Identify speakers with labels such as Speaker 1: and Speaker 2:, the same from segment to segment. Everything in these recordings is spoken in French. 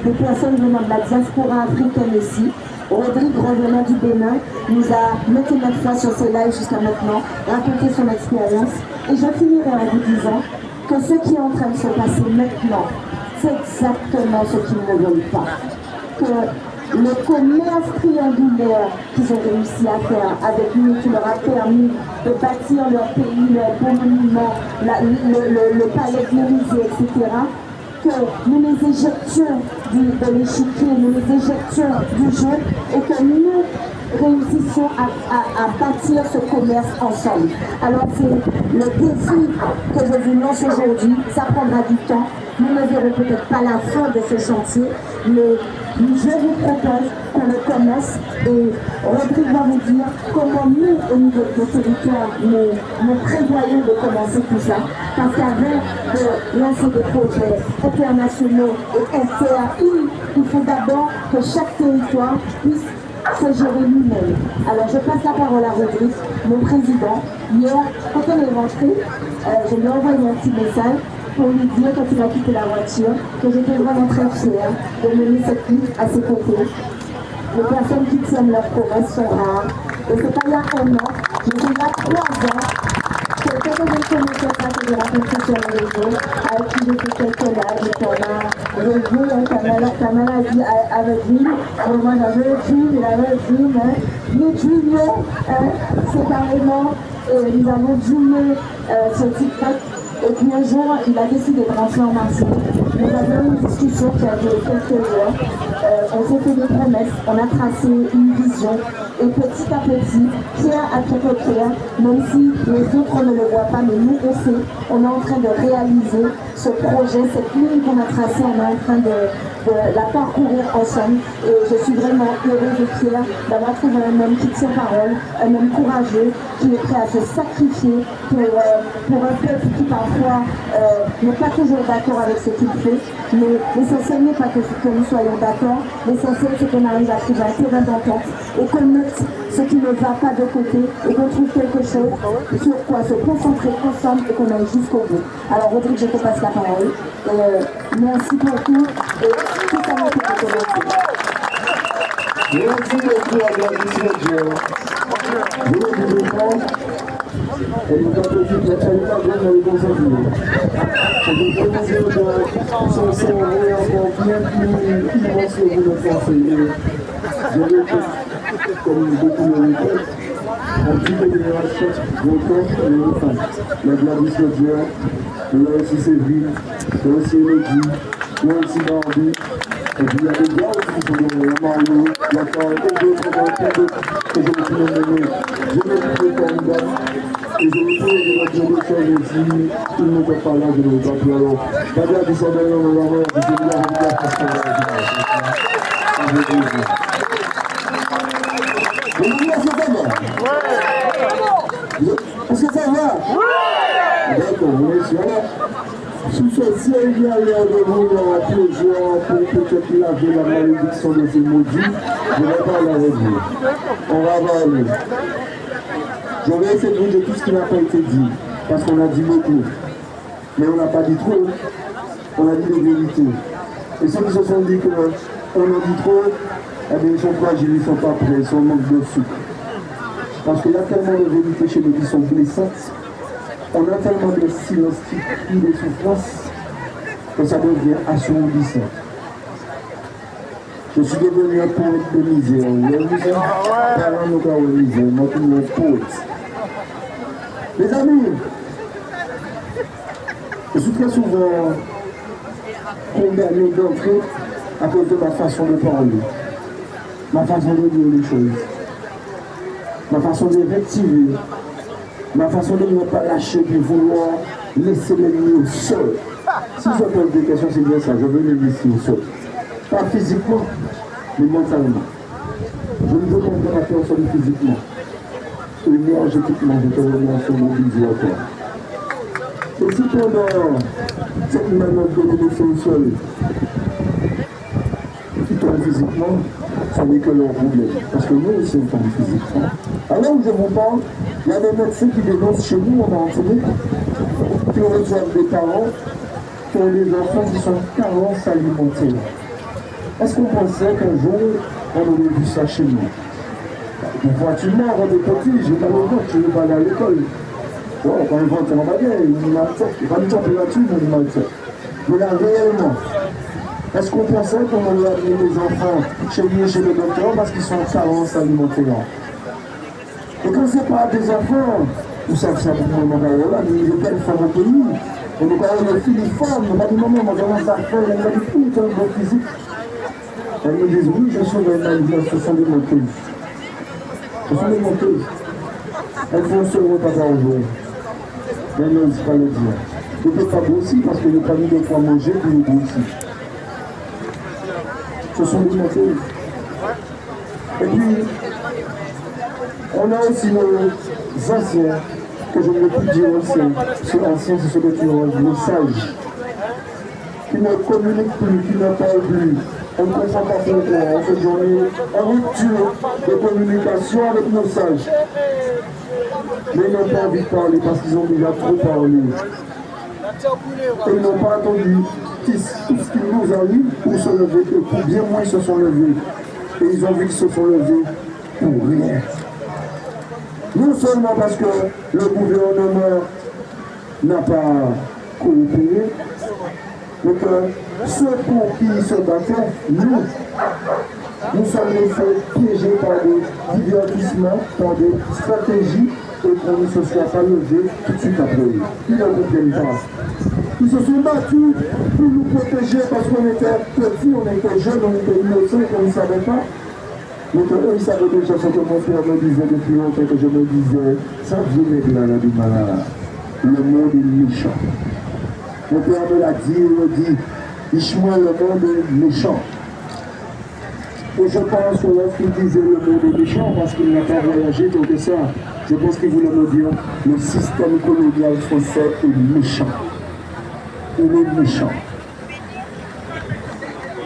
Speaker 1: des personnes venant de la diaspora africaine aussi. Rodrigue, revenant du Bénin, nous a maintes fois sur ses lives jusqu'à maintenant raconté son expérience. Et je finirai en vous disant que ce qui est en train de se passer maintenant, c'est exactement ce qu'ils ne veulent pas. Que le commerce triangulaire qu'ils ont réussi à faire avec nous, qui leur a permis de bâtir leur pays, leur beau monument, le palais de l'Élysée, etc., que nous les éjections de l'échiquier, nous les éjections du jeu et que nous réussissions à bâtir ce commerce ensemble. Alors c'est le défi que je vous lance aujourd'hui, ça prendra du temps. Nous ne verrons peut-être pas la fin de ce chantier, mais je vous propose qu'on le commence et Rodrigue va vous dire comment nous, au niveau de nos territoires, nous prévoyons de commencer tout ça. Parce qu'avant de lancer des projets internationaux et internes, il faut d'abord que chaque territoire puisse se gérer lui-même. Alors je passe la parole à Rodrigue, mon président. Hier, quand on est rentré, je lui ai envoyé un petit message pour lui dire quand il a quitté la voiture que j'étais vraiment très fière de mener cette lutte à ses côtés. Les personnes qui tiennent leurs promesses sont rares. Et c'est pas il y a un an, je suis là 3 ans, quelqu'un que je ne connaissais pas, que j'ai rencontré sur les réseaux, avec qui j'ai fait quelques lives, et qu'on a revu, Kamala a dit avec lui, moi j'avais le film, il avait le film, le film, c'est carrément, nous avons joué ce TikTok. Et puis un jour, il a décidé de rentrer en Marseille. Nous avions une discussion qui a duré quelques heures. On s'est fait des promesses, on a tracé une vision. Et petit à petit, pierre à pierre, même si les autres ne le voient pas, mais nous on sait, on est en train de réaliser ce projet, cette ligne qu'on a tracée, on est en train de la parcourir ensemble. Et je suis vraiment heureuse et fière d'avoir trouvé un homme qui tient parole, un homme courageux, qui est prêt à se sacrifier pour un peuple qui parfois n'est pas toujours d'accord avec ce qu'il fait. Mais l'essentiel n'est pas que nous soyons d'accord, l'essentiel c'est qu'on arrive à trouver un terrain d'entente et qu'on mette ce qui ne va pas de côté et qu'on trouve quelque chose sur quoi se concentrer ensemble et qu'on aille jusqu'au bout. Alors Rodrigue, je te passe la parole. Merci pour tout et tout ça m'a été reconnaissant.
Speaker 2: Merci beaucoup à Gladys. Je vous défendre. Elle n'est pas petite, elle n'est pas grande, elle est concentrée. Je vous demande de s'en servir encore bien plus immense que vous le pensez. Je vais comme beaucoup le répètent, en toute génération, j'entends les femmes. La Gladys Lodier, il y a aussi Séville, il y a aussi Elodie, il y a aussi Barbie. Et puis il y a des gars aussi qui sont dans Mario, il y a quand même d'autres que je me suis nommé. Je me suis formidable. Et je me trouve de la direction aussi, ils ne peuvent pas là de nos papiers. Alors, la Gladys Lodier, on va voir, je vais vous dire parce qu'on va est-ce que ça va? Oui! D'accord, vous êtes là. Sous ce ciel, il y a l'air de vous avoir plaisir pour peut-être laver la malédiction de ces maudits. Je ne vais pas la redire. On va parler. Je vais essayer de vous dire tout ce qui n'a pas été dit. Parce qu'on a dit beaucoup. Mais on n'a pas dit trop. On a dit les vérités. Et ceux qui se sont dit qu'on en dit trop, eh bien, ils sont fragiles, ils ne sont pas prêts, ils sont en manque de sucre. Parce qu'il y a tellement de vérités chez nous qui sont blessantes, on a tellement de silence qui crie des souffrances, que ça devient assourdissant. Je suis devenu un poète de misère. La misère, parlant nous car de misère, moi tout mon poète. Les amis, je suis très souvent condamné d'entrer à cause de ma façon de parler, ma façon de dire les choses. Ma façon de réactiver, ma façon de ne pas lâcher, de vouloir laisser l'ennemi au sol. Si je pose des questions, c'est bien ça, je veux le laisser au sol. Pas physiquement, mais mentalement. Je ne veux pas que la personne physiquement. Énergétiquement, je te remercie mon bisou à toi. Et si pendant cette manœuvre de me laisser au sol, qui tombe physiquement, ça n'est que leur problème. Parce que nous aussi, on tombe physiquement. Alors où je vous parle, il y a des médecins qui dénoncent chez nous, on a enseigné, qui reçoivent des parents, qui ont des enfants qui sont carences alimentaires. Est-ce qu'on pensait qu'un jour, on aurait vu ça chez nous? Effectivement, quand on est petit, j'ai pas le droit, je ne vais pas aller à l'école. Bon, quand on invente un bagage, il m'a fait, pas de température, mais il m'a fait. Mais là, réellement, est-ce qu'on pensait qu'on allait amener les enfants chez lui et chez le docteur parce qu'ils sont en carence alimentaire? Et quand c'est pas des enfants, vous savez ça pour le moment là, mais il y a quelle femme au pays? On nous parle de filiforme, on m'a dit maman, moi comment ça fait, elle m'a dit tout le temps de physique. Elles me disent oui, je suis dans une ce sont des monteuses. Ce sont des monteuses. Elles font ce repas par jour. Mais non, c'est pas le dire. Il ne peut pas grossir parce que les familles de quoi manger pour nous grossir. Ce sont des monteuses. Et puis, on a aussi nos anciens, que je ne veux plus dire anciens, c'est ce que tu as, nos sages, qui ne communiquent plus, qui ne parlent plus. On ne comprend pas pourquoi en cette journée, en rupture de communication avec nos sages. Mais ils n'ont pas envie de parler parce qu'ils ont déjà trop parlé. Et ils n'ont pas attendu tout ce qui nous arrive pour se lever, et pour bien moins ils se sont levés. Et ils ont vu qu'ils se sont levés pour rien. Non seulement parce que le gouvernement n'a pas coopéré, mais que ceux pour qui ils se battaient, nous sommes laissés piégés par des divertissements, par des stratégies, et qu'on ne se soit pas levé tout de suite après eux. Ils ne comprennent pas. Ils se sont battus pour nous protéger parce qu'on était petits, on était jeunes, on était innocents, qu'on ne savait pas. Mais eux, ils savaient déjà ce que mon frère me disait depuis longtemps, que je me disais, ça vient là, du malade. Le monde est méchant. Mon père me l'a dit, il me dit, Ishmael, le monde est méchant. Et je pense que lorsqu'il disait le monde est méchant, parce qu'il n'a pas voyagé tant que ça, je pense qu'il voulait me dire, le système colonial français est méchant. Il est méchant.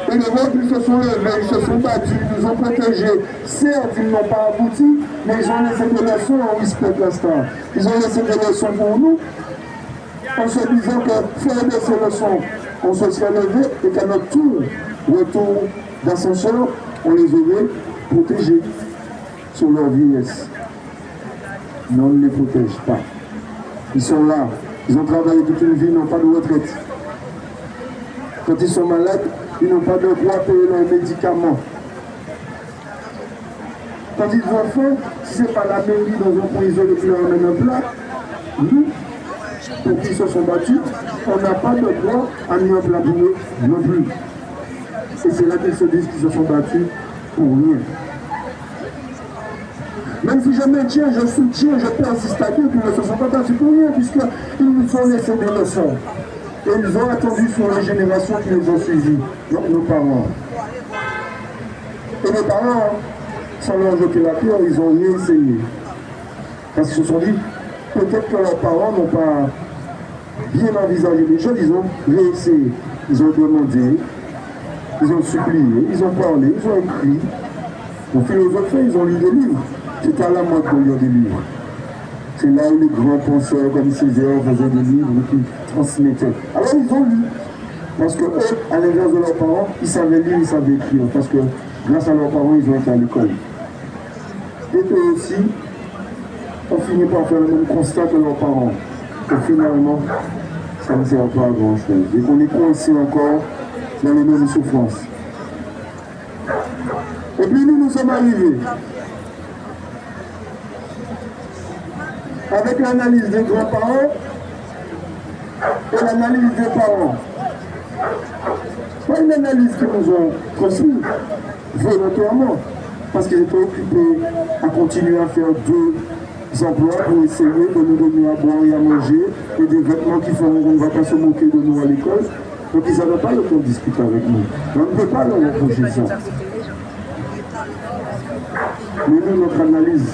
Speaker 2: Et les autres, ils se sont levés, ils se sont battus, ils nous ont protégés. Certes, ils n'ont pas abouti, mais ils ont laissé des leçons en respect l'instant. Ils ont laissé des leçons pour nous, en se disant que faire de ces leçons, on se serait levé et qu'à notre tour, retour d'ascenseur, on les aurait protégés sur leur vieillesse. Mais on ne les protège pas. Ils sont là, ils ont travaillé toute une vie, ils n'ont pas de retraite. Quand ils sont malades, ils n'ont pas de droit à payer leurs médicaments. Quand ils ont faim, si ce n'est pas la mairie dans un coin isolé qui leur amène un plat, nous, pour qui se sont battus, on n'a pas de droit à mis un plat pour eux non plus. Et c'est là qu'ils se disent qu'ils se sont battus pour rien. Même si je maintiens, je soutiens, je persiste à dire qu'ils ne se sont pas battus pour rien, puisqu'ils nous ont laissé des leçons. Et ils ont attendu sur les générations qui les ont suivis, donc nos parents. Et nos parents, sans leur jeter la pierre, ils ont rien essayé. Parce qu'ils se sont dit, peut-être que leurs parents n'ont pas bien envisagé les choses, ils ont réessayé. Ils ont demandé, ils ont supplié, ils ont parlé, ils ont écrit. Ils ont philosophé, ils ont lu des livres. C'est à la mode de lire des livres. C'est là où les grands penseurs comme Césaire faisaient des livres qui transmettaient. Alors ils ont lu. Parce que eux, à l'inverse de leurs parents, ils savaient lire, ils savaient écrire. Parce que grâce à leurs parents, ils ont été à l'école. Et eux aussi, on finit par faire le même constat que leurs parents. Et finalement, ça ne sert pas à grand chose. Et qu'on est coincé encore dans les mêmes souffrances. Et puis nous sommes arrivés. Avec l'analyse des grands-parents et l'analyse des parents. Pas une analyse qu'ils nous ont transmise volontairement, parce qu'ils étaient occupés à continuer à faire deux emplois pour essayer de nous donner à boire et à manger, et des vêtements qui feront qu'on ne va pas se moquer de nous à l'école. Donc ils n'avaient pas le temps de discuter avec nous. On ne peut pas leur reprocher ça. Mais nous, notre analyse,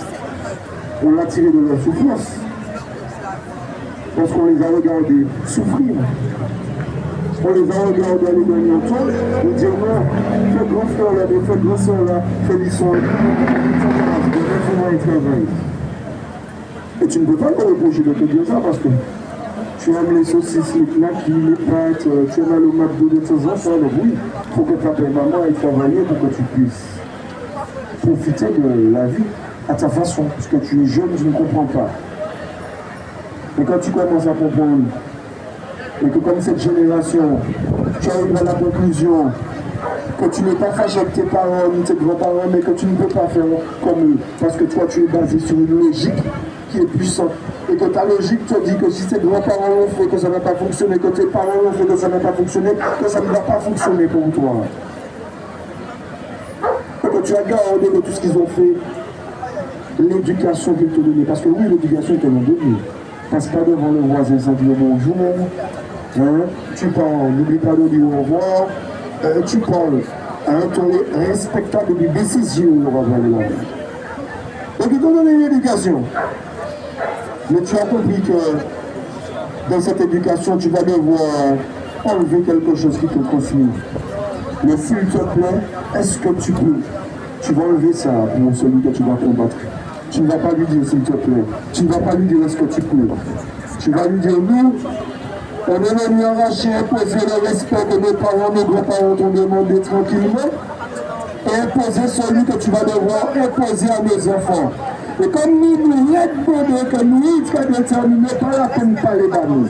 Speaker 2: on l'a tiré de leur souffrance. Parce qu'on les a regardés souffrir. On les a regardés aller dans un temps, on dit non, fais grand frère là, fais grand soeur là, fais l'histoire, et tu ne peux pas leur reprocher de te dire ça parce que tu aimes les saucisses, les knackis, les pâtes, tu aimes aller au McDo de temps en temps, alors oui. Il faut que papa et maman aient travaillé pour que tu puisses profiter de la vie à ta façon. Parce que tu es jeune, tu ne comprends pas. Et quand tu commences à comprendre, et que comme cette génération, tu arrives à la conclusion que tu n'es pas fâché avec tes parents ni tes grands-parents, mais que tu ne peux pas faire comme eux, parce que toi tu es basé sur une logique qui est puissante, et que ta logique te dit que si tes grands-parents l'ont fait, que ça n'a pas fonctionné, que tes parents l'ont fait, que ça n'a pas fonctionné, que ça ne va pas fonctionner pour toi. Et que tu as gardé de tout ce qu'ils ont fait, l'éducation qu'ils te donnaient, parce que oui, l'éducation ils te l'ont donnée. Passe pas devant le voisin sans dire bonjour. Hein? Tu parles, n'oublie pas de dire au revoir. Tu parles à un ton respectable de décision avant le monde. Donc ils t'ont donné une éducation. Mais tu as compris que dans cette éducation, tu vas devoir enlever quelque chose qui te confine. Mais s'il te plaît, est-ce que tu peux? Tu vas enlever ça pour celui que tu vas combattre. Tu ne vas pas lui dire s'il te plaît. Tu ne vas pas lui dire est-ce que tu peux. Tu vas lui dire nous, on est venu arracher, imposer le respect que nos parents, nos grands-parents t'ont demandé tranquillement, et imposer celui que tu vas devoir imposer à nos enfants. Et comme nous répondons que nous sommes déterminés, pas la peine de parler de nous.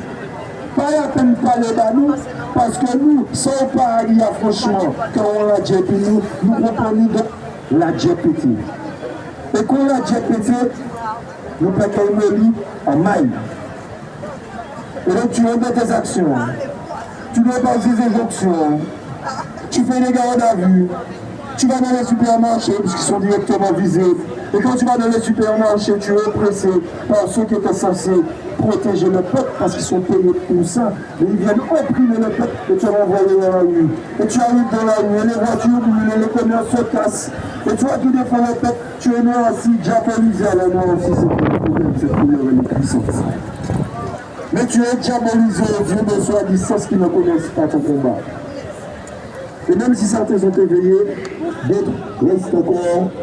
Speaker 2: Pas la peine de parler de nous, parce que nous, sans parler franchement, quand on l'a dit, puis nous comprenons de la GPT. Et quand la GPT, nous prenons le lit en maille. Et donc tu remets tes actions, tu dois passer des injonctions, tu fais des gardes à vue, tu vas dans les supermarchés puisqu'ils sont directement visibles. Et quand tu vas dans les supermarchés, tu es oppressé par ceux qui étaient censés protéger le peuple parce qu'ils sont payés pour ça. Mais ils viennent opprimer le peuple et te renvoyer dans la nuit. Et tu arrives dans la nuit, et les voitures brûlent, les commerces se cassent. Et toi qui défends le peuple, tu es noir aussi, diabolisé à la noir aussi, c'est le problème, cette couleur et les puissances. Mais tu es diabolisé aux yeux de soi-disant qui ne connaissent pas ton combat. Et même si certains sont éveillés, d'autres restent encore